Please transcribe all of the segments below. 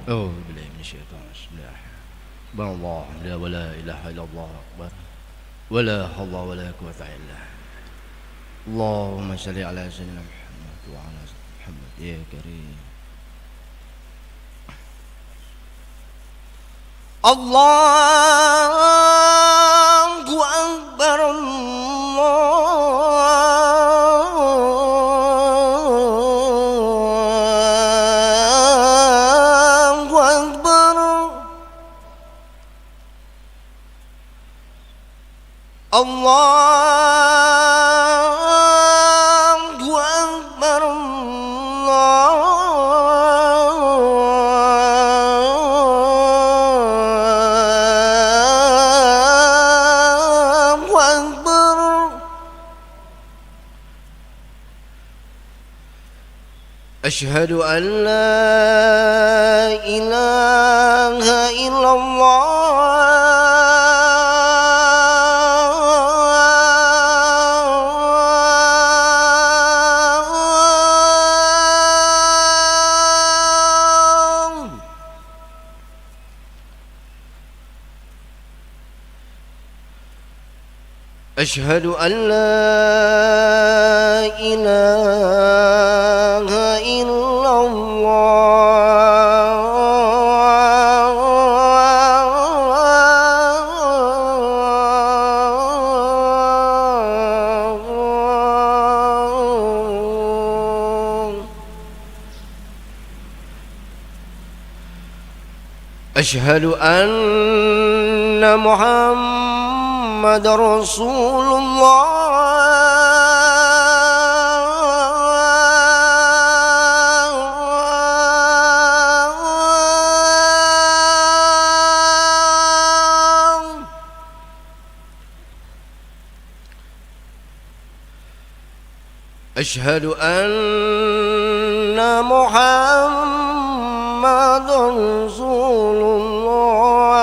أعوذ بالله من الشيطان بسم الله سبحان الله لا ولا إله إلا الله أكبر ولا حول ولا قوة إلا بالله اللهم صل على سيدنا محمد وعلى سيدنا محمد يا كريم الله أكبر الله أكبر الله أكبر الله أكبر أشهد أن لا إله إلا الله أشهد أن لا إله إلا الله أشهد أن محمد رسول الله أشهد أن محمد رسول الله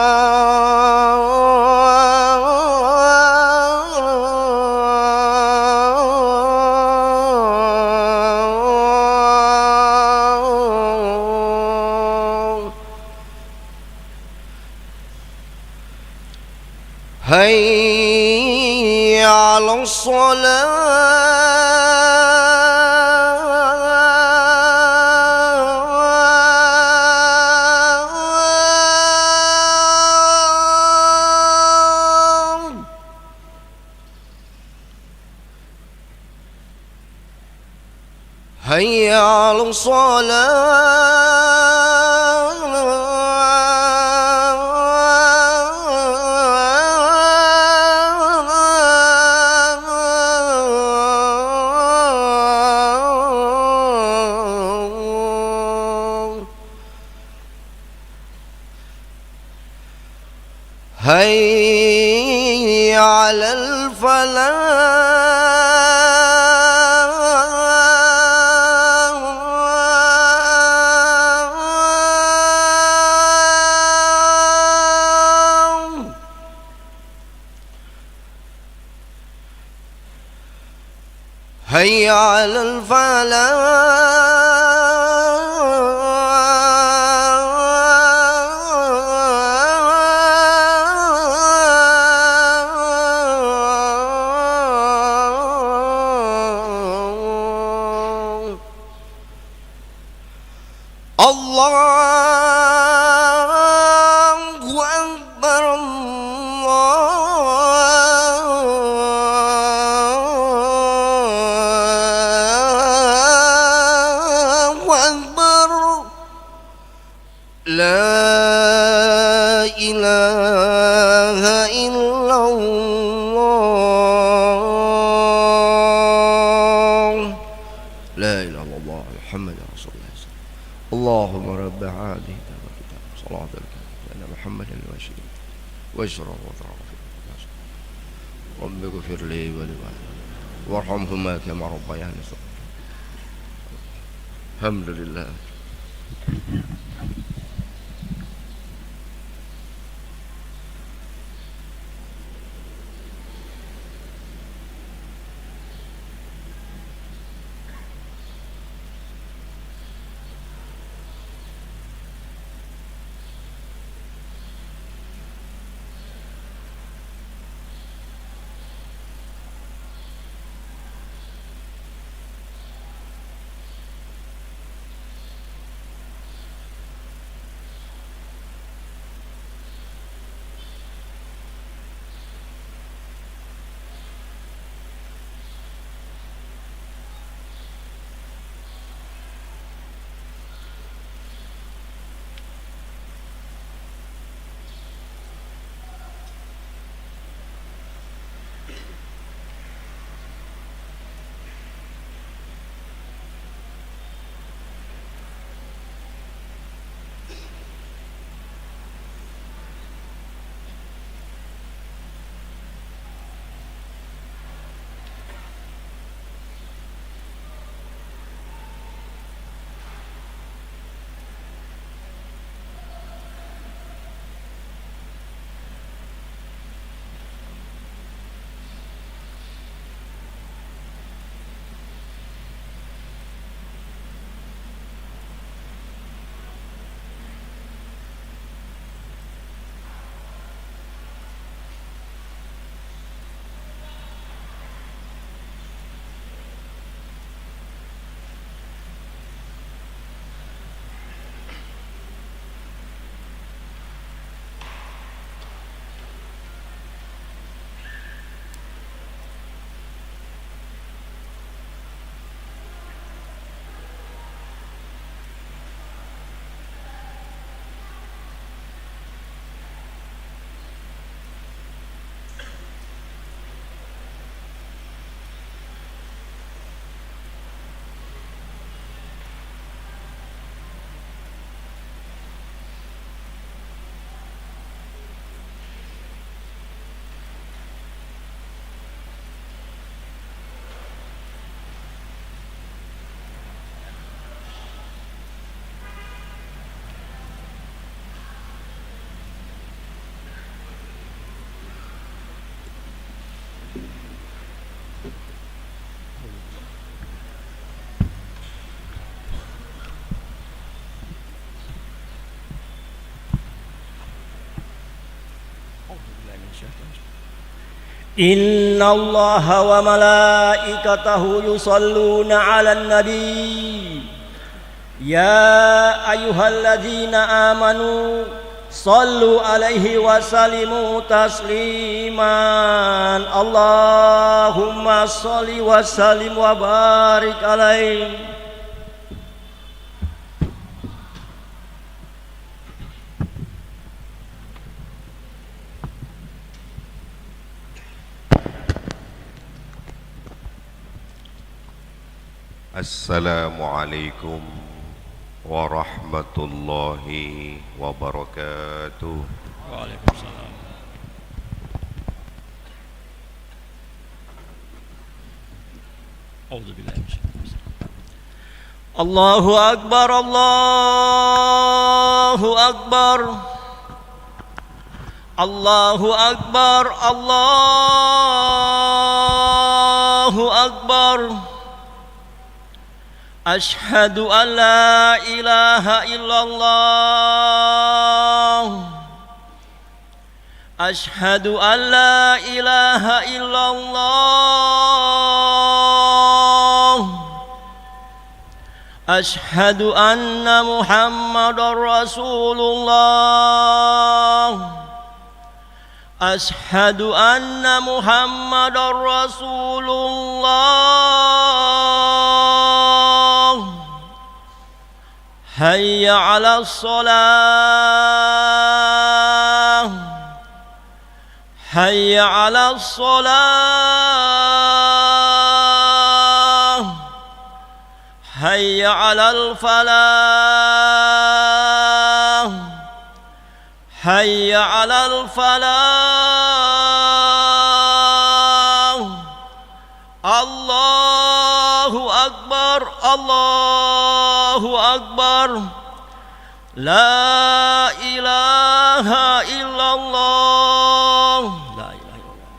هيا على الصلاة هيا على الصلاة هيا على الفلاح هيا على الفلاح الله أكبر الله أكبر لا إله إلا الله لا إله إلا الله محمد رسول الله اللهم رب هذه الكتاب صلاة الكتاب أن محمد الوسيلة واشرف وضرب رب اغفر لي ولوالدي وارحمهما كما ربياني صغيرا الحمد لله Innallaha wa malaikatahu yusalluna 'alan nabi ya ayyuhalladzina amanu sallu alaihi wa sallimu tasliman Allahumma salli wa sallim wa barik alaihi. Assalamualaikum warahmatullahi wabarakatuh. Waalaikumsalam. Allahu akbar, Allahu akbar, Allahu akbar, Allahu akbar. Ashhadu an la ilaha illallah. Ashhadu an la ilaha illallah. Ashhadu anna Muhammadar Rasulullah. Ashhadu anna Muhammadar Rasulullah. Hayya 'alas shalah. Hayya 'alas shalah. Hayya 'alal falah. Hayya 'alal falah. Allahu akbar, Allahu akbar. La ilaha illallah. La ilaha illallah.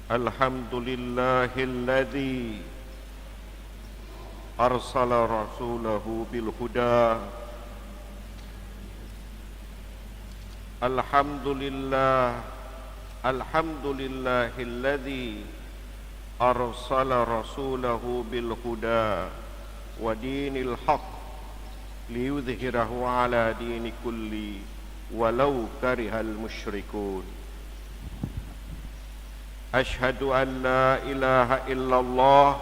Alhamdulillahilladzi arsala rasulahu bil huda. Alhamdulillahilladzi arsala rasulahu bil huda wa dinil haqq liyudhhirahu ala dini kulli walau karihal musyrikun. Ashhadu an la ilaha illallah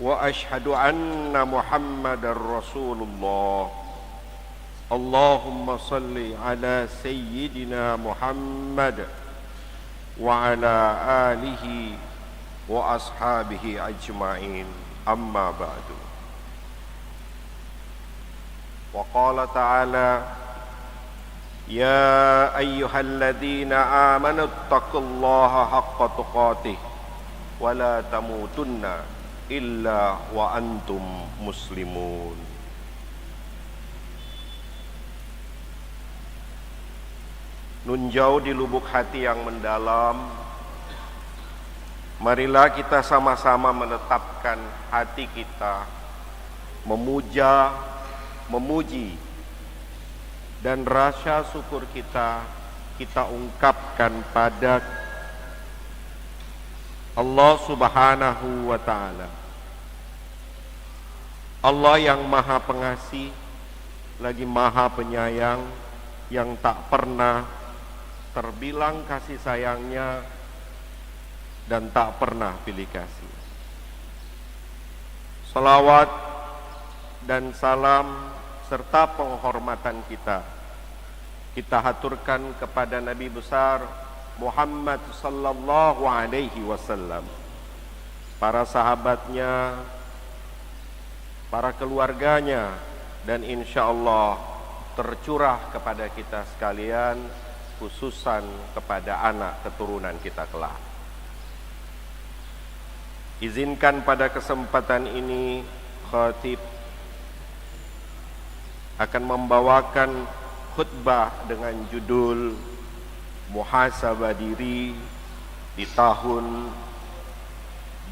wa ashhadu anna Muhammadar Rasulullah. Allahumma salli ala sayyidina Muhammad wa ala alihi wa ashabihi ajma'in. Amma ba'du. Wa qala ta'ala يا أيها الذين آمنوا اتقوا الله حق تقاته ولا تموتن إلا وأنتم مسلمون. Nun jauh di lubuk hati yang mendalam, marilah kita sama-sama menetapkan hati kita memuja, memuji, dan rasa syukur kita ungkapkan pada Allah Subhanahu wa ta'ala. Allah yang maha pengasih lagi maha penyayang, yang tak pernah terbilang kasih sayangnya dan tak pernah pilih kasih. Salawat dan salam serta penghormatan kita haturkan kepada Nabi besar Muhammad sallallahu alaihi wasallam, para sahabatnya, para keluarganya, dan insya Allah tercurah kepada kita sekalian, khususan kepada anak keturunan kita kelak. Izinkan pada kesempatan ini khatib akan membawakan khutbah dengan judul Muhasabah Diri di tahun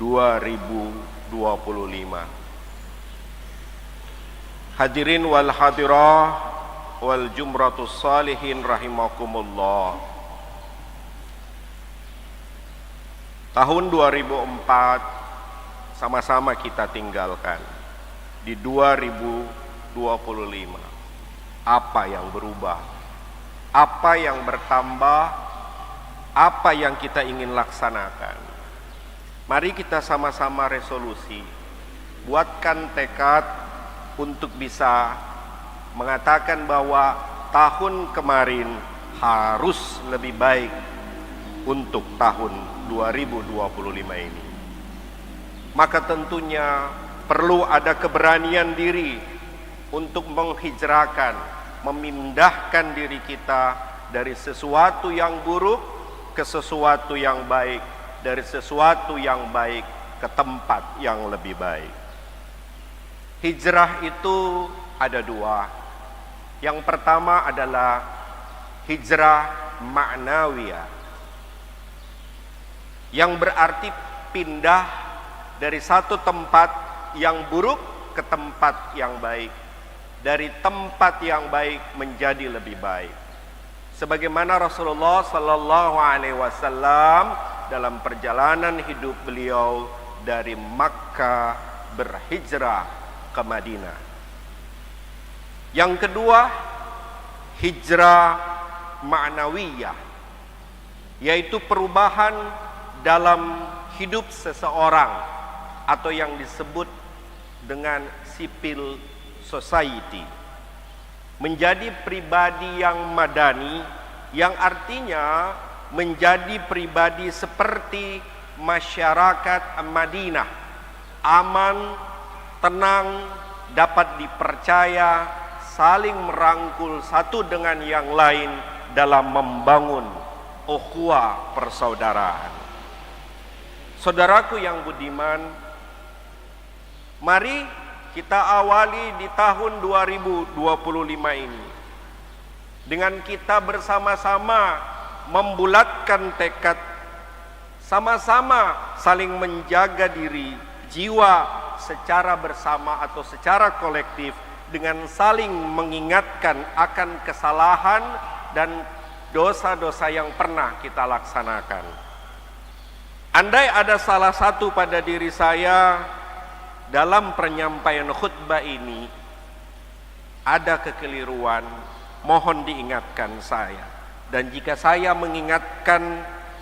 2025. Hadirin wal hadirah wal jumratus salihin rahimakumullah. Tahun 2004 sama-sama kita tinggalkan. Di 2025 apa yang berubah? Apa yang bertambah? Apa yang kita ingin laksanakan? Mari kita sama-sama resolusi, buatkan tekad untuk bisa mengatakan bahwa tahun kemarin harus lebih baik untuk tahun 2025 ini. Maka tentunya perlu ada keberanian diri untuk menghijrahkan, memindahkan diri kita dari sesuatu yang buruk ke sesuatu yang baik, dari sesuatu yang baik ke tempat yang lebih baik. Hijrah itu ada dua. Yang pertama adalah hijrah ma'nawiyah, yang berarti pindah dari satu tempat yang buruk ke tempat yang baik, dari tempat yang baik menjadi lebih baik. Sebagaimana Rasulullah sallallahu alaihi wasallam dalam perjalanan hidup beliau dari Makkah berhijrah ke Madinah. Yang kedua, hijrah ma'nawiyah, yaitu perubahan dalam hidup seseorang atau yang disebut dengan civil society, menjadi pribadi yang madani, yang artinya menjadi pribadi seperti masyarakat Madinah, aman, tenang, dapat dipercaya, saling merangkul satu dengan yang lain dalam membangun ukhuwah persaudaraan. Saudaraku yang budiman, mari kita awali di tahun 2025 ini dengan kita bersama-sama membulatkan tekad, sama-sama saling menjaga diri, jiwa secara bersama atau secara kolektif, dengan saling mengingatkan akan kesalahan dan dosa-dosa yang pernah kita laksanakan. Andai ada salah satu pada diri saya dalam penyampaian khutbah ini ada kekeliruan, mohon diingatkan saya. Dan jika saya mengingatkan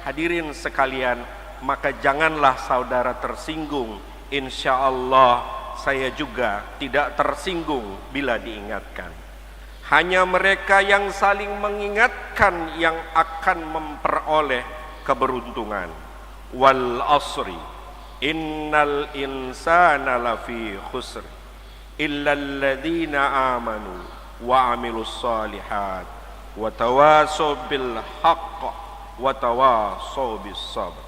hadirin sekalian, maka janganlah saudara tersinggung. Insya Allah saya juga tidak tersinggung bila diingatkan. Hanya mereka yang saling mengingatkan yang akan memperoleh keberuntungan. Wal asri innal insana lafi khusr illal ladzina amanu wa amilus solihat wa tawasaw bil haqq wa tawasaw bis sabr.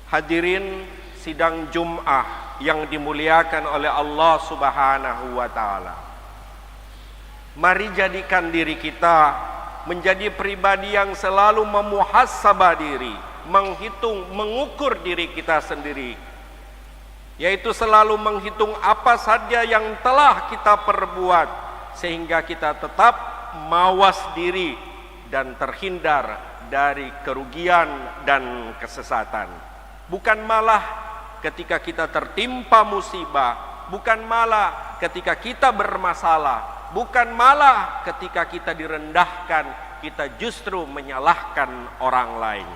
Hadirin sidang Jum'ah yang dimuliakan oleh Allah Subhanahu wa taala, mari jadikan diri kita menjadi pribadi yang selalu memuhasabah diri, menghitung, mengukur diri kita sendiri, yaitu selalu menghitung apa saja yang telah kita perbuat, sehingga kita tetap mawas diri dan terhindar dari kerugian dan kesesatan. Bukan malah ketika kita tertimpa musibah, bukan malah ketika kita bermasalah, bukan malah ketika kita direndahkan, kita justru menyalahkan orang lain.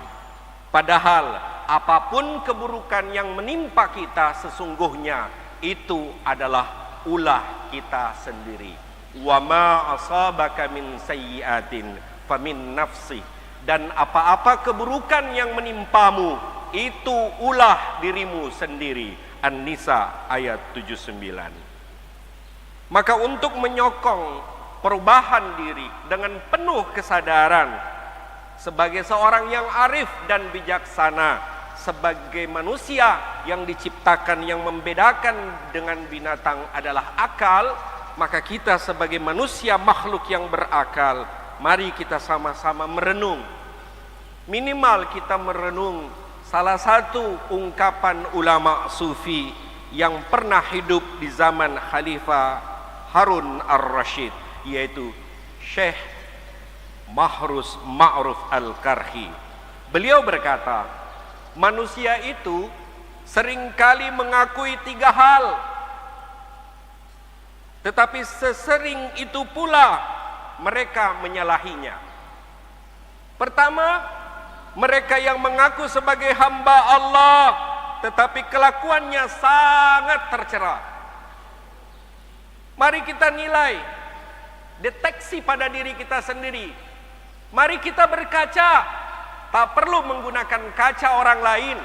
Padahal apapun keburukan yang menimpa kita sesungguhnya itu adalah ulah kita sendiri. Wa ma asabaka min sayyi'atin famin nafsi. Dan apa-apa keburukan yang menimpamu itu ulah dirimu sendiri. An-Nisa ayat 79. Maka untuk menyokong perubahan diri dengan penuh kesadaran, sebagai seorang yang arif dan bijaksana, sebagai manusia yang diciptakan, yang membedakan dengan binatang adalah akal, maka kita sebagai manusia makhluk yang berakal, mari kita sama-sama merenung. Minimal kita merenung salah satu ungkapan ulama sufi yang pernah hidup di zaman Khalifah Harun ar-Rasyid, yaitu Syekh Mahrus Ma'ruf Al-Karhi. Beliau berkata, manusia itu seringkali mengakui 3 hal, tetapi sesering itu pula mereka menyalahinya. Pertama, mereka yang mengaku sebagai hamba Allah, tetapi kelakuannya sangat tercela. Mari kita nilai, deteksi pada diri kita sendiri. Mari kita berkaca, tak perlu menggunakan kaca orang lain,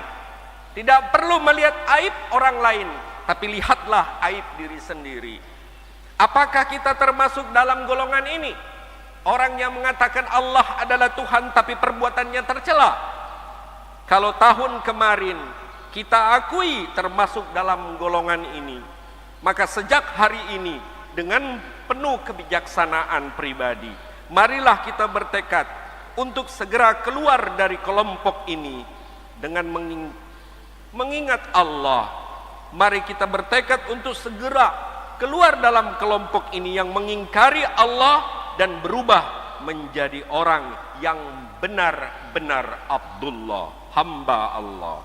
tidak perlu melihat aib orang lain, tapi lihatlah aib diri sendiri. Apakah kita termasuk dalam golongan ini? Orang yang mengatakan Allah adalah Tuhan tapi perbuatannya tercela. Kalau tahun kemarin kita akui termasuk dalam golongan ini, maka sejak hari ini dengan penuh kebijaksanaan pribadi, marilah kita bertekad untuk segera keluar dari kelompok ini dengan mengingat Allah. Mari kita bertekad untuk segera keluar dalam kelompok ini yang mengingkari Allah dan berubah menjadi orang yang benar-benar Abdullah, hamba Allah.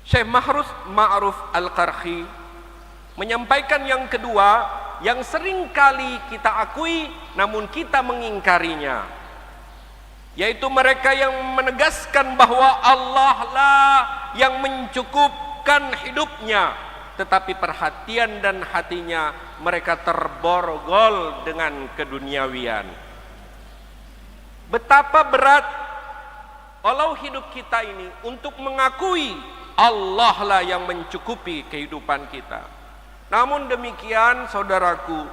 Syekh Mahrus Ma'ruf Al-Karhi menyampaikan yang kedua, yang sering kali kita akui namun kita mengingkarinya, yaitu mereka yang menegaskan bahwa Allah lah yang mencukupkan hidupnya, tetapi perhatian dan hatinya mereka terborgol dengan keduniawian. Betapa berat walau hidup kita ini untuk mengakui Allah lah yang mencukupi kehidupan kita. Namun demikian saudaraku,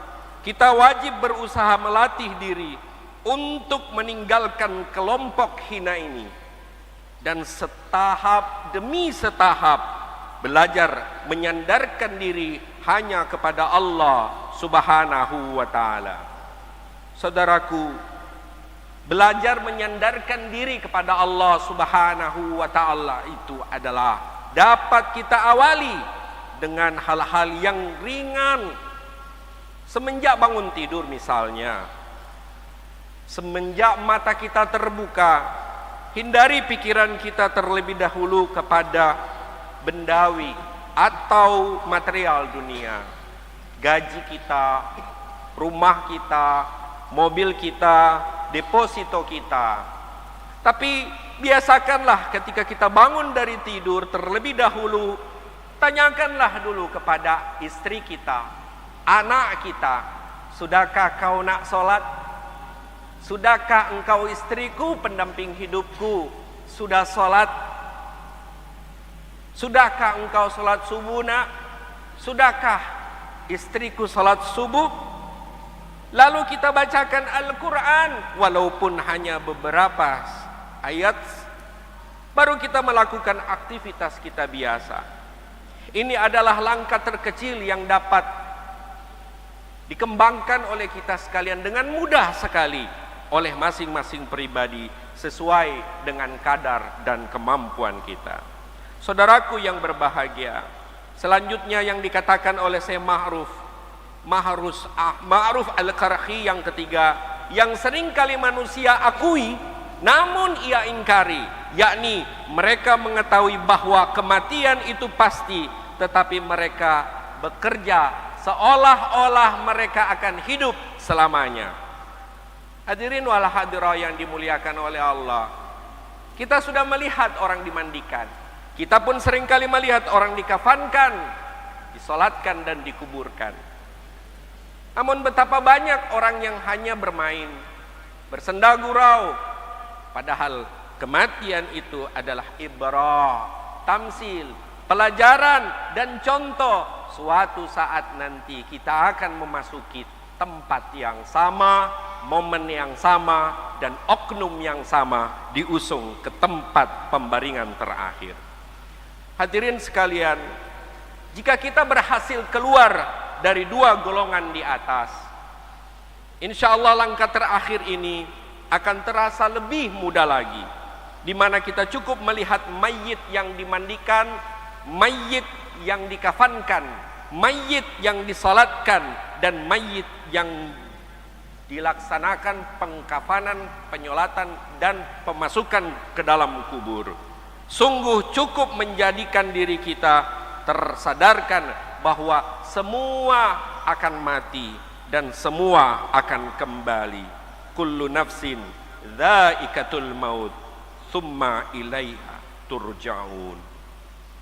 kita wajib berusaha melatih diri untuk meninggalkan kelompok hina ini, dan setahap demi setahap belajar menyandarkan diri hanya kepada Allah Subhanahu wa ta'ala. Saudaraku, belajar menyandarkan diri kepada Allah Subhanahu wa ta'ala itu adalah dapat kita awali dengan hal-hal yang ringan. Semenjak bangun tidur misalnya, semenjak mata kita terbuka, hindari pikiran kita terlebih dahulu kepada bendawi atau material dunia. Gaji kita, rumah kita, mobil kita, deposito kita. Tapi biasakanlah ketika kita bangun dari tidur terlebih dahulu, tanyakanlah dulu kepada istri kita, anak kita, sudahkah kau nak sholat? Sudahkah engkau istriku pendamping hidupku sudah sholat? Sudahkah engkau sholat subuh nak? Sudahkah istriku sholat subuh? Lalu kita bacakan Al-Quran walaupun hanya beberapa ayat, baru kita melakukan aktivitas kita biasa. Ini adalah langkah terkecil yang dapat dikembangkan oleh kita sekalian dengan mudah sekali oleh masing-masing pribadi sesuai dengan kadar dan kemampuan kita. Saudaraku yang berbahagia, selanjutnya yang dikatakan oleh Syekh Ma'ruf Al-Karhi yang ketiga, yang sering kali manusia akui namun ia ingkari, yakni mereka mengetahui bahwa kematian itu pasti, tetapi mereka bekerja seolah-olah mereka akan hidup selamanya. Hadirin wal hadirah yang dimuliakan oleh Allah, kita sudah melihat orang dimandikan, kita pun seringkali melihat orang dikafankan, disolatkan dan dikuburkan. Namun betapa banyak orang yang hanya bermain, bersenda gurau, padahal kematian itu adalah ibrah, tamsil, pelajaran dan contoh. Suatu saat nanti kita akan memasuki tempat yang sama, momen yang sama, dan oknum yang sama diusung ke tempat pembaringan terakhir. Hadirin sekalian, jika kita berhasil keluar dari dua golongan di atas. Insya Allah langkah terakhir ini akan terasa lebih mudah lagi, di mana kita cukup melihat mayit yang dimandikan, mayit yang dikafankan, mayit yang disalatkan, dan mayit yang dilaksanakan pengkafanan, penyolatan, dan pemasukan ke dalam kubur. Sungguh cukup menjadikan diri kita tersadarkan bahwa semua akan mati dan semua akan kembali. Kullu nafsin dha'iqatul maut, tsumma ilaiha turja'un.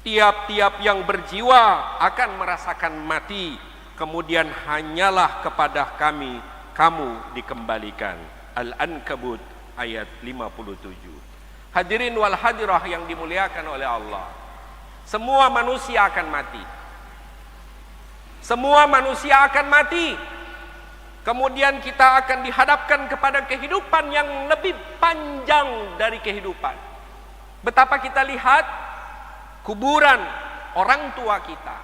Tiap-tiap yang berjiwa akan merasakan mati, kemudian hanyalah kepada kami kamu dikembalikan. Al-Ankabut ayat 57. Hadirin wal hadirah yang dimuliakan oleh Allah, semua manusia akan mati. Semua manusia akan mati. Kemudian kita akan dihadapkan kepada kehidupan yang lebih panjang dari kehidupan. Betapa kita lihat kuburan orang tua kita,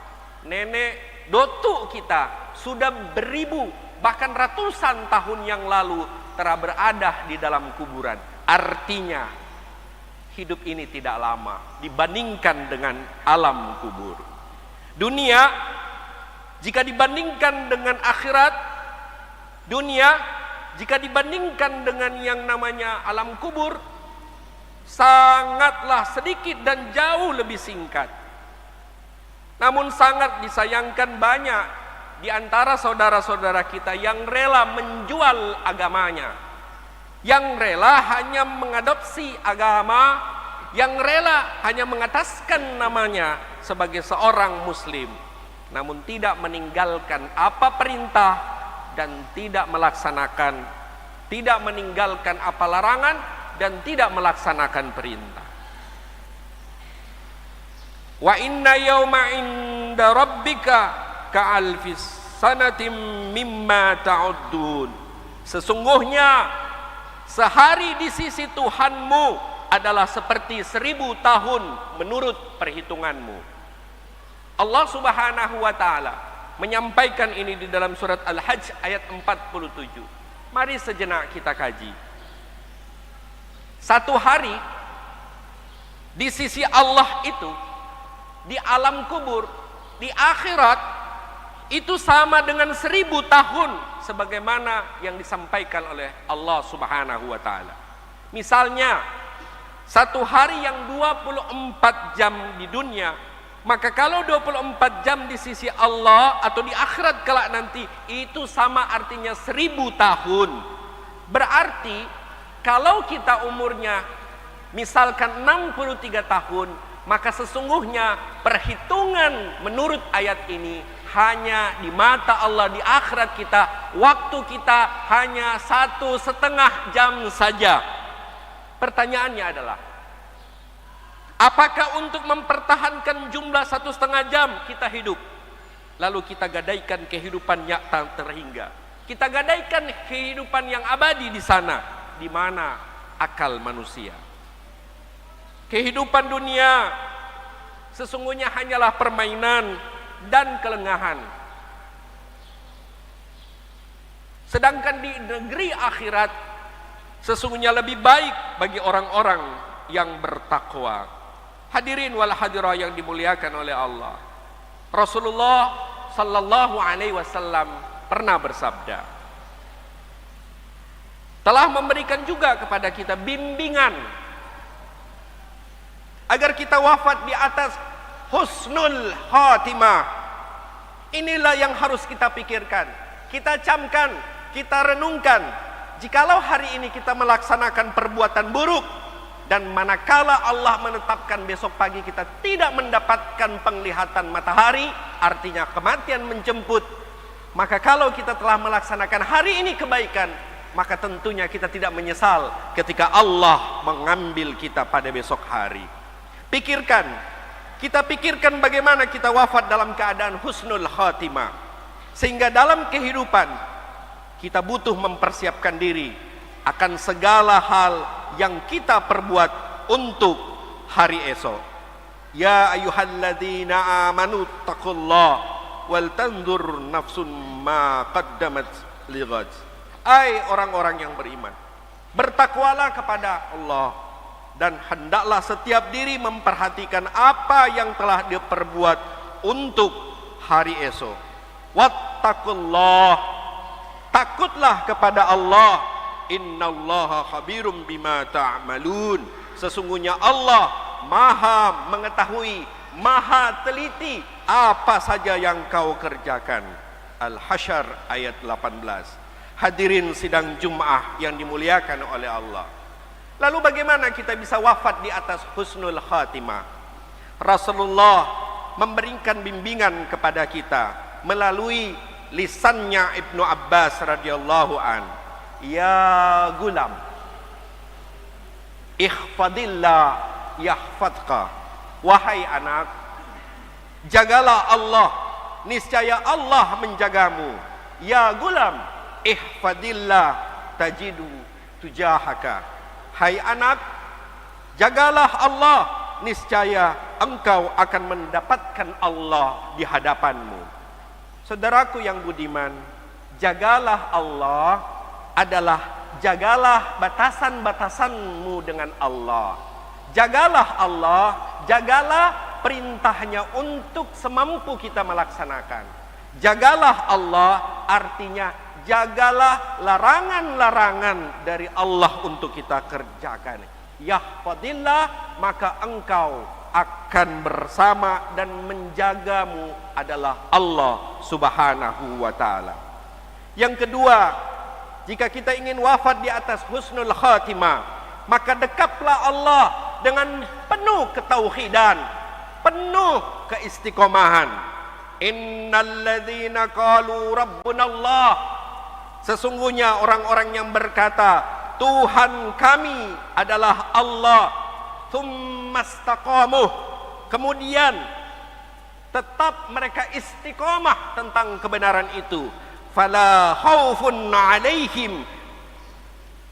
nenek dotu kita sudah beribu bahkan ratusan tahun yang lalu telah berada di dalam kuburan. Artinya hidup ini tidak lama dibandingkan dengan alam kubur. Dunia jika dibandingkan dengan akhirat, dunia jika dibandingkan dengan yang namanya alam kubur, sangatlah sedikit dan jauh lebih singkat. Namun sangat disayangkan banyak di antara saudara-saudara kita yang rela menjual agamanya, yang rela hanya mengadopsi agama, yang rela hanya mengataskan namanya sebagai seorang muslim, namun tidak meninggalkan apa perintah dan tidak melaksanakan, tidak meninggalkan apa larangan dan tidak melaksanakan perintah. Wa inna yawma inda rabbika ka'alfis sanatim mimma ta'uddun. Sesungguhnya sehari di sisi Tuhanmu adalah seperti 1000 tahun menurut perhitunganmu. Allah Subhanahu wa taala menyampaikan ini di dalam surat Al-Hajj ayat 47. Mari sejenak kita kaji. Satu hari di sisi Allah itu, di alam kubur, di akhirat, itu sama dengan 1000 tahun sebagaimana yang disampaikan oleh Allah Subhanahu wa taala. Misalnya satu hari yang 24 jam di dunia, maka kalau 24 jam di sisi Allah atau di akhirat kelak nanti, itu sama artinya 1000 tahun. Berarti kalau kita umurnya misalkan 63 tahun, maka sesungguhnya perhitungan menurut ayat ini hanya di mata Allah di akhirat kita, waktu kita hanya 1,5 jam saja. Pertanyaannya adalah, apakah untuk mempertahankan jumlah 1,5 jam kita hidup, lalu kita gadaikan kehidupan yang tak terhingga, kita gadaikan kehidupan yang abadi di sana? Di mana akal manusia? Kehidupan dunia sesungguhnya hanyalah permainan dan kelengahan. Sedangkan di negeri akhirat sesungguhnya lebih baik bagi orang-orang yang bertakwa. Hadirin wal hadirah yang dimuliakan oleh Allah, Rasulullah sallallahu alaihi wasallam pernah bersabda, telah memberikan juga kepada kita bimbingan agar kita wafat di atas husnul khatimah. Inilah yang harus kita pikirkan, kita camkan, kita renungkan. Jikalau hari ini kita melaksanakan perbuatan buruk, dan manakala Allah menetapkan besok pagi kita tidak mendapatkan penglihatan matahari, artinya kematian menjemput, maka kalau kita telah melaksanakan hari ini kebaikan, maka tentunya kita tidak menyesal ketika Allah mengambil kita pada besok hari. Pikirkan, kita pikirkan bagaimana kita wafat dalam keadaan husnul khatimah, sehingga dalam kehidupan kita butuh mempersiapkan diri akan segala hal yang kita perbuat untuk hari esok. Ya ayyuhalladzina amanu taqullah wal tanzur nafsun ma qaddamat lighad. Hai orang-orang yang beriman, bertakwalah kepada Allah, dan hendaklah setiap diri memperhatikan apa yang telah diperbuat untuk hari esok. Wattaqullah, takutlah kepada Allah. Innallaha khabirum bima ta'malun. Sesungguhnya Allah maha mengetahui, maha teliti apa saja yang kau kerjakan. Al-Hasyr ayat 18. Hadirin sidang Jum'ah yang dimuliakan oleh Allah. Lalu bagaimana kita bisa wafat di atas husnul khatimah? Rasulullah memberikan bimbingan kepada kita melalui lisannya Ibnu Abbas radhiyallahu an. Ya gulam, ihfadillah yahfadka. Wahai anak, jagalah Allah, niscaya Allah menjagamu. Ya gulam, ihfadillah tajidu tujahaka. Hai anak, jagalah Allah, niscaya engkau akan mendapatkan Allah di hadapanmu. Saudaraku yang budiman, jagalah Allah adalah jagalah batasan-batasanmu dengan Allah. Jagalah Allah, jagalah perintahnya untuk semampu kita melaksanakan. Jagalah Allah artinya jagalah larangan-larangan dari Allah untuk kita kerjakan. Yahfadillah, maka engkau akan bersama dan menjagamu adalah Allah Subhanahu wa ta'ala. Yang kedua, jika kita ingin wafat di atas husnul khatimah, maka dekaplah Allah dengan penuh ketauhidan, penuh keistiqomahan. Innalladzina qalu rabbunallah, sesungguhnya orang-orang yang berkata Tuhan kami adalah Allah, tsumastaqamuh, kemudian tetap mereka istiqomah tentang kebenaran itu, fala khaufun alaihim,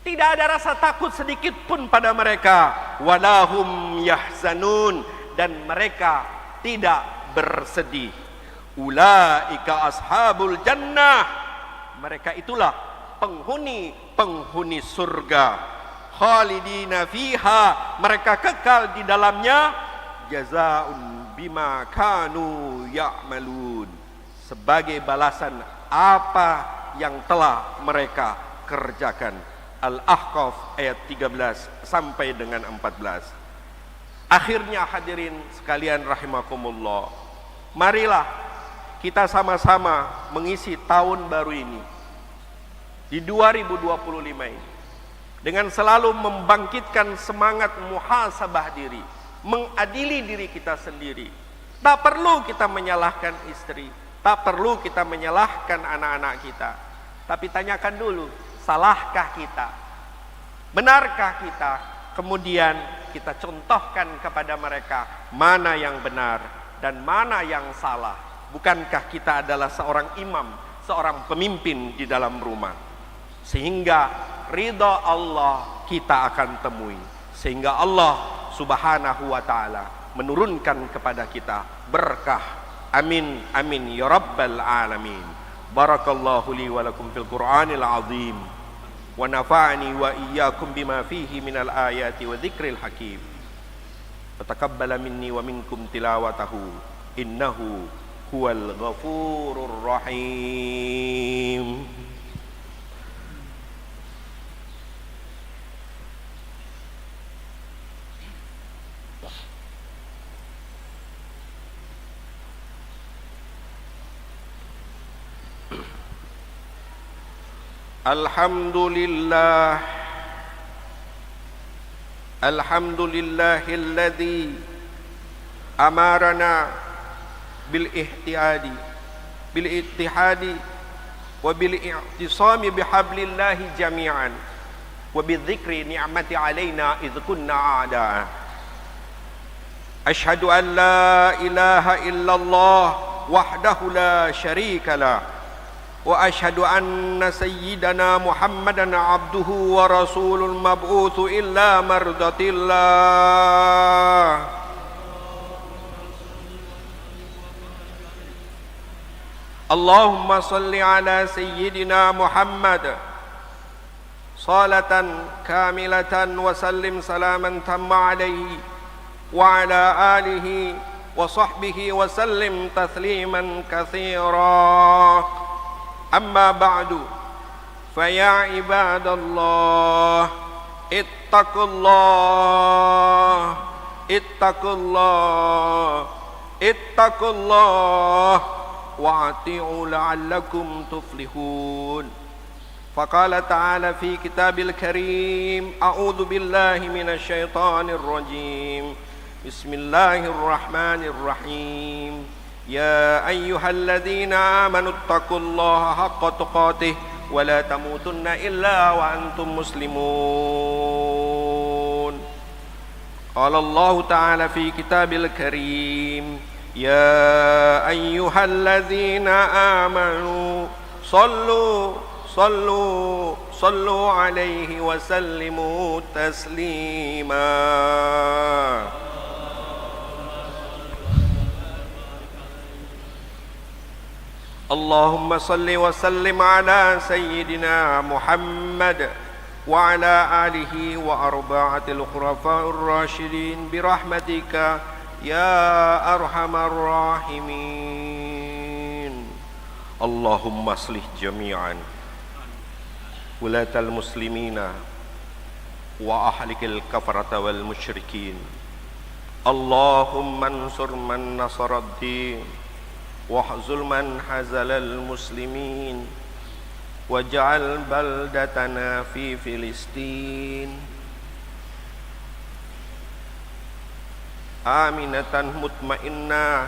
tidak ada rasa takut sedikit pun pada mereka, walahum yahzanun, dan mereka tidak bersedih. Ulaika ashabul jannah, mereka itulah penghuni surga. Khalidina fiha, mereka kekal di dalamnya. Jazaa'un bima kanu ya'malun, sebagai balasan apa yang telah mereka kerjakan. Al-Ahqaf ayat 13 sampai dengan 14. Akhirnya hadirin sekalian rahimakumullah, marilah kita sama-sama mengisi tahun baru ini di 2025 ini dengan selalu membangkitkan semangat muhasabah diri, mengadili diri kita sendiri. Tak perlu kita menyalahkan istri, tak perlu kita menyalahkan anak-anak kita, tapi tanyakan dulu, salahkah kita? Benarkah kita? Kemudian kita contohkan kepada mereka mana yang benar dan mana yang salah. Bukankah kita adalah seorang imam, seorang pemimpin di dalam rumah? Sehingga ridha Allah kita akan temui, sehingga Allah Subhanahu wa ta'ala menurunkan kepada kita berkah. Amin amin ya rabbal alamin. Barakallahu li wa lakum fil Qur'anil azim, wa nafa'ani wa iyyakum bima fihi minal ayati wa dzikril hakim. Fataqabbala minni wa minkum tilawatahu, innahu huwal ghafurur rahim. Alhamdulillah, alhamdulillahilladzi amarana bil ihtihadi wa bil i'tisami bihablillahi jami'an wa bidzikri ni'mati alaina idh kunna a'da'a. Asyhadu an la ilaha illallah wahdahu la syarika lah, wa asyhadu anna sayyidana Muhammadan abduhu wa rasulul mab'utsu illa mardatillah. اللهم صل على سيدنا محمد صلاة كاملة وسلم سلاما تم عليه وعلى آله وصحبه وسلم تسليما كثيرا. أما بعد فيا عباد الله اتقوا الله اتقوا الله اتقوا الله وأطيعوا لعلكم تفلحون. فقال تعالى في كتاب الكريم: أعوذ بالله من الشيطان الرجيم، بسم الله الرحمن الرحيم. يا أيها الذين آمنوا اتقوا الله حق تقاته ولا تموتن إلا وأنتم مسلمون. قال الله تعالى في كتاب الكريم: يا أيها الذين آمنوا صلوا عليه وسلموا تسليما. اللهم صل وسلم على سيدنا محمد وعلى آله وأربعة الخلفاء الراشدين برحمتك يا أرحم الراحمين. اللهم اصلح جميعا ولاة المسلمين وأهلك الكفرة والمشركين. اللهم انصر من نصر الدين واخذل من خذل المسلمين واجعل بلدتنا في فلسطين آمنة مطمئنة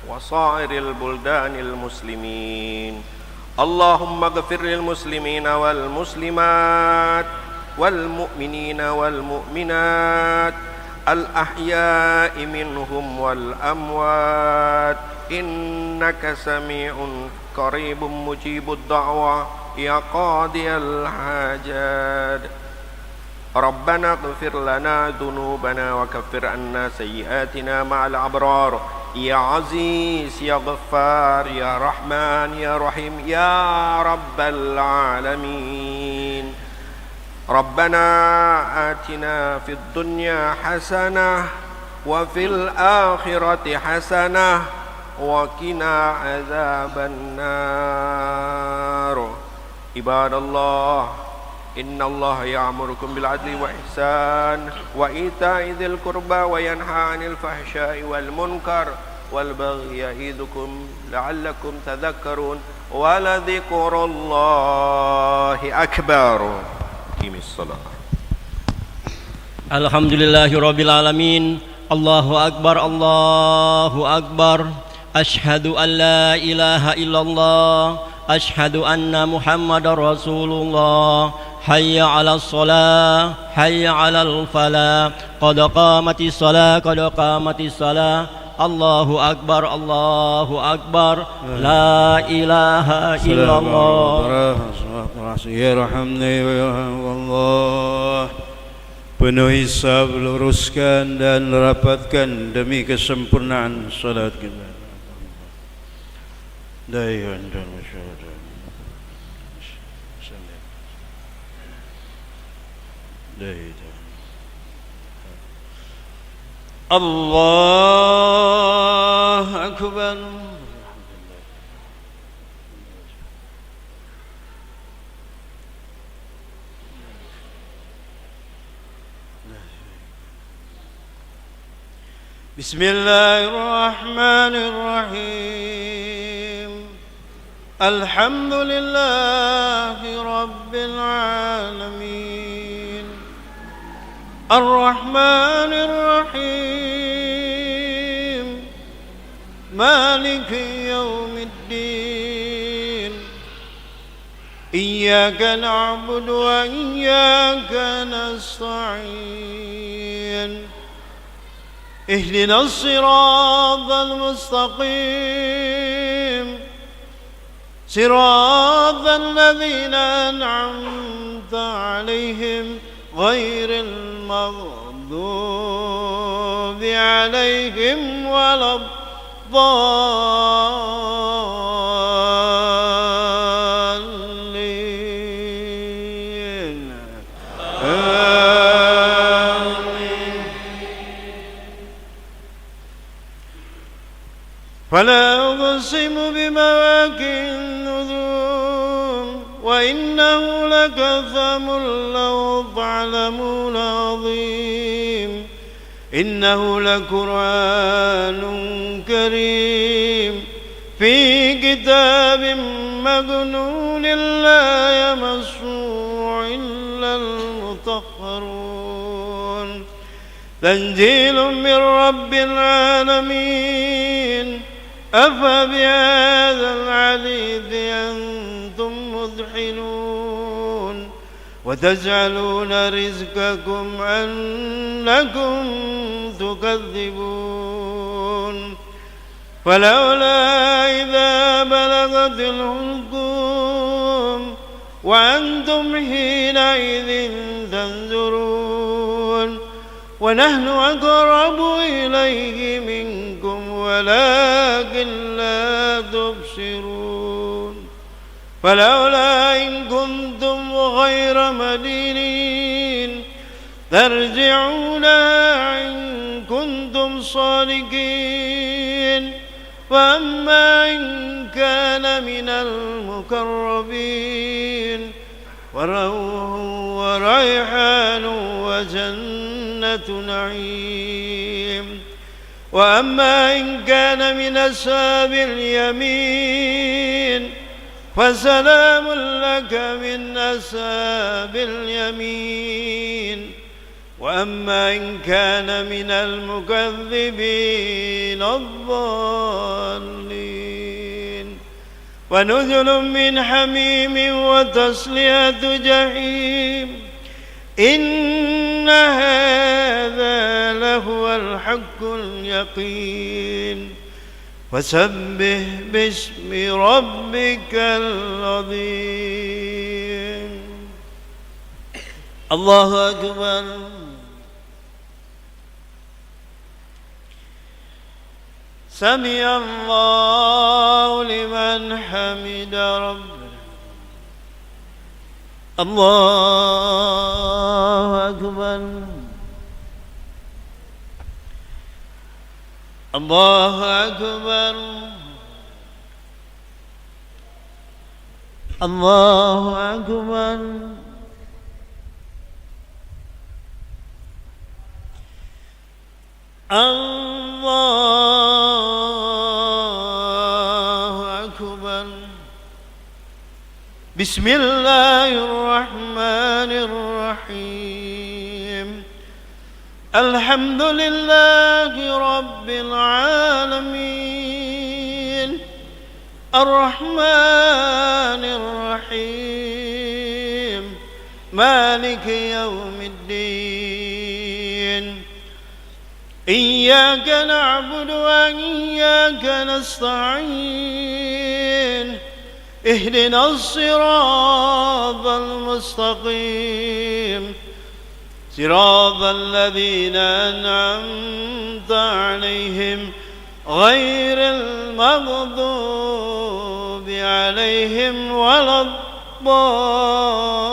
وصائر البلدان المسلمين. اللهم اغفر للمسلمين والمسلمات والمؤمنين والمؤمنات الأحياء منهم والأموات إنك سميع قريب مجيب الدعوة يا قاضي الحاجات. ربنا اغفر لنا ذنوبنا وكفر عنا سيئاتنا مع الأبرار يا عزيز يا غفار يا رحمن يا رحيم يا رب العالمين. ربنا آتنا في الدنيا حسنة وفي الآخرة حسنة وقنا عذاب النار. عباد الله إن الله يأمركم بالعدل والإحسان وإيتاء ذي القربى وينهى عن الفحشاء والمنكر والبغي يعظكم لعلكم تذكرون ولذكر الله أكبر. قم الصلاة. Alhamdulillahirabbil alamin. Allahu akbar, Allahu akbar. Asyhadu an la ilaha illallah, asyhadu anna Muhammadar Rasulullah. Hayya 'alas shalah, hayya 'alal falah. Qad qamatis shalah, qad qamatis shalah. Allahu akbar, Allahu akbar. La ilaha illallah. Allah. Penuhi hisab, luruskan dan rapatkan demi kesempurnaan salat kita. Dayan dan masyarakat. Allah Akbar. Bismillahirrahmanirrahim. Alhamdulillahi Rabbil alamin. Ar-Rahmanir-Rahim. Maliki yawmiddin. Iyyaka na'budu wa iyyaka nasta'in. اهدنا الصراط المستقيم صراط الذين أنعمت عليهم غير المغضوب عليهم ولا الضالين. فلا أقسم بمواقع النجوم وإنه لقسم لو تعلمون عظيم إنه لقرآن كريم في كتاب مكنون لا يمسه إلا المطهرون تنزيل من رب العالمين أفبهذا الحديث أنتم مدحنون وتجعلون رزقكم أنكم تكذبون فلولا إذا بلغت الحلقوم وأنتم حينئذ تنظرون ونحن أقرب إليه منكم ولكن لا تبصرون فلولا إن كنتم غير مدينين ترجعونها إن كنتم صادقين فأما إن كان من المقربين وروح وريحان وجنة نعيم وأما إن كان من أصحاب اليمين فسلام لك من أصحاب اليمين وأما إن كان من المكذبين الضالين ونزل من حميم وتصلية جحيم إن هذا لهو الحق اليقين فسبح باسم ربك العظيم الله أكبر سمع الله لمن حمد ربنا الله أكبر الله أكبر الله أكبر الله أكبر بسم الله الرحمن الرحيم الحمد لله رب العالمين الرحمن الرحيم مالك يوم الدين إياك نعبد وإياك نستعين اهدنا الصراط المستقيم صراط الذين أنعمت عليهم غير المغضوب عليهم ولا الضالين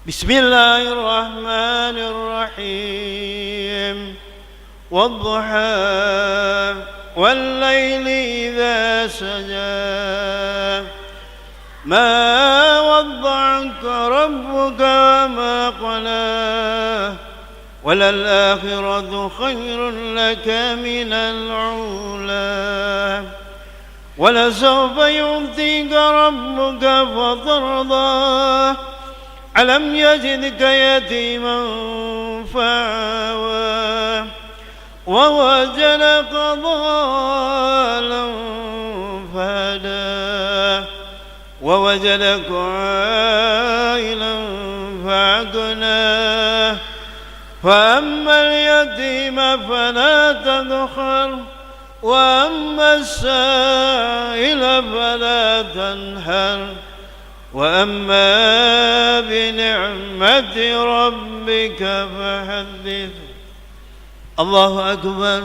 بسم الله الرحمن الرحيم والضحى والليل إذا سجى ما ودعك ربك وما قلى وللآخرة خير لك من الأولى ولسوف يعطيك ربك فترضى ألم يجدك يتيما فآوى ووجدك ضالا فهدى ووجدك عائلا فأغنى فأما اليتيم فلا تقهر وأما السائل فلا تنهر وأما بنعمة ربك فحدث الله أكبر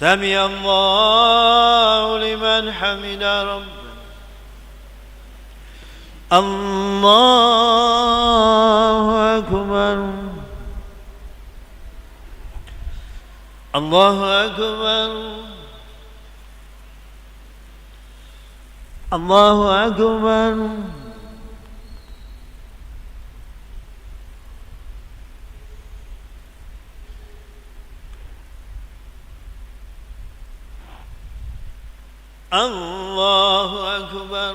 سمع الله لمن حمد ربنا الله أكبر الله أكبر الله أكبر الله أكبر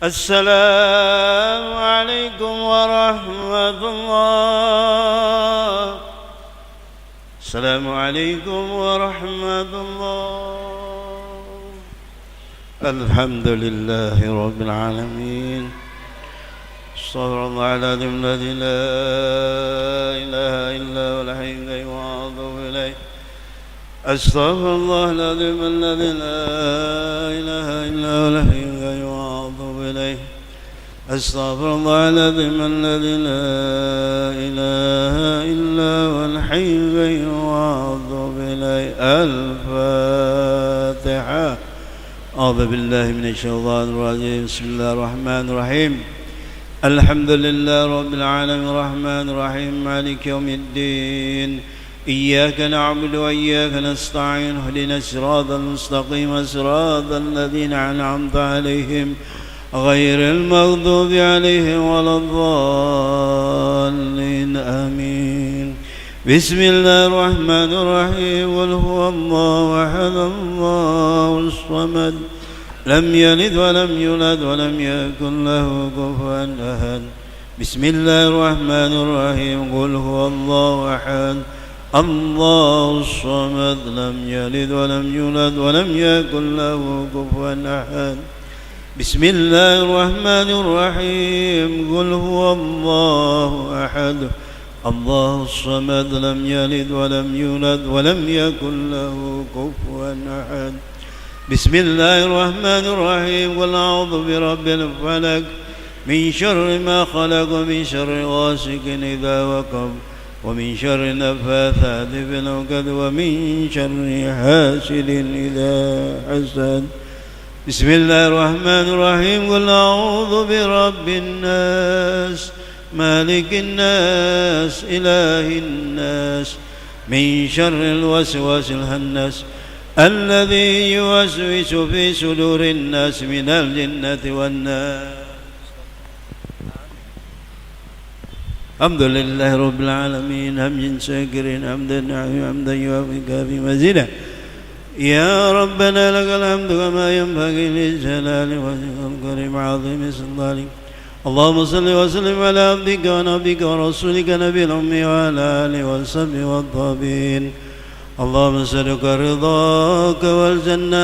السلام عليكم ورحمة الله السلام عليكم ورحمة الله الحمد لله رب العالمين استغفر الله العظيم الذي لا إله إلا هو الحي القيوم وأتوب إليه استغفر الله العظيم الذي لا إله إلا هو الحي القيوم وأتوب إليه استغفر الله العظيم الذي لا إله إلا هو الحي القيوم وأتوب إليه الفاتحة أعوذ بالله من الشيطان الرجيم بسم الله الرحمن الرحيم الحمد لله رب العالمين الرحمن الرحيم مالك يوم الدين إياك نعبد وإياك نستعين اهدنا الصراط المستقيم صراط الذين أنعمت عليهم غير المغضوب عليهم ولا الضالين آمين بسم الله الرحمن الرحيم قل هو الله أحد الله الصمد لم يلد ولم يولد ولم يكن له كفوا أحد بسم الله الرحمن الرحيم قل هو الله أحد الله الصمد لم يلد ولم يولد ولم يكن له كفوا أحد بسم الله الرحمن الرحيم قل هو الله أحد الله الصمد لم يلد ولم يولد ولم يكن له كفوا أحد بسم الله الرحمن الرحيم قل أعوذ برب الفلق من شر ما خلق ومن شر غاسق إذا وقب ومن شر النفاثات في العقد ومن شر حاسد إذا حسد بسم الله الرحمن الرحيم قل أعوذ برب الناس مالك الناس إله الناس من شر الوسواس الخناس الذي يوسوس في صدور الناس من الجنة والناس الحمد لله رب العالمين حمدا شاكرا حمدا يوافي في مزيدا يا ربنا لك الحمد كما ينبغي للجلال وجهك الكريم عظيم سلطانك اللهم صل وسلم على عبدك ونبيك ورسولك نبي الأمي وعلى آله وصحبه والطابين اللهم نسألك رضاك والجنة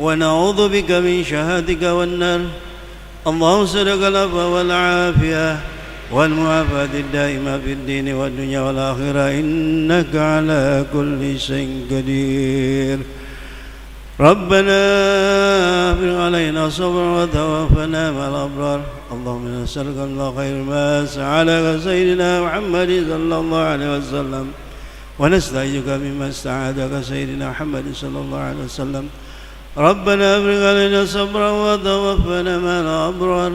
ونعوذ بك من شهادك والنار اللهم نسألك العفو والعافية والمعافاة الدائمة في الدين والدنيا والآخرة إنك على كل شيء قدير ربنا افرغ علينا صبرا وتوفنا مع الأبرار اللهم نسألك الله خير ما سألك سيدنا محمد صلى الله عليه وسلم ونستعيذك مما استعاذك سيدنا محمد صلى الله عليه وسلم ربنا افرغ علينا صبرا وتوفنا مع الأبرار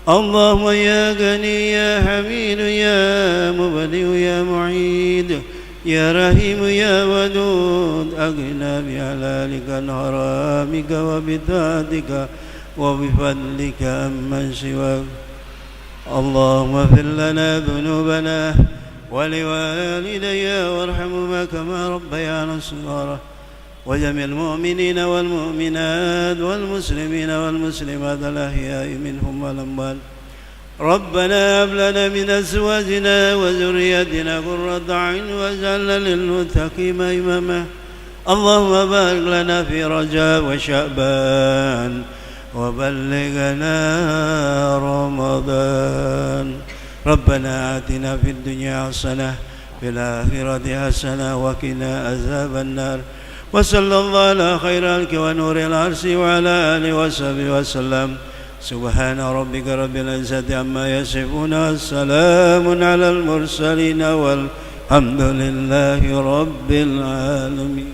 اللهم يا غني يا حميد يا مبدئ يا معيد يا رحيم يا ودود أغنى بحلالك عن حرامك وبطاعتك وبفضلك عمن سواك اللهم اغفر لنا ذنوبنا ولوالدي وارحمهما كما ربيانا صغارا وجميع المؤمنين والمؤمنات والمسلمين والمسلمات الأحياء منهم والأموات ربنا هب لنا من أزواجنا وذرياتنا قرة أعين واجعلنا للمتقين إماما اللهم بارك لنا في رجب وشعبان وبلغنا رمضان. ربنا آتنا في الدنيا حسنة في الآخرة حسنة وقنا عذاب النار. وصلى الله على خير الخلق ونور العرش وعلى آله وصحبه وسلم. سبحان ربك رب العزة عما يصفون والسلام على المرسلين والحمد لله رب العالمين.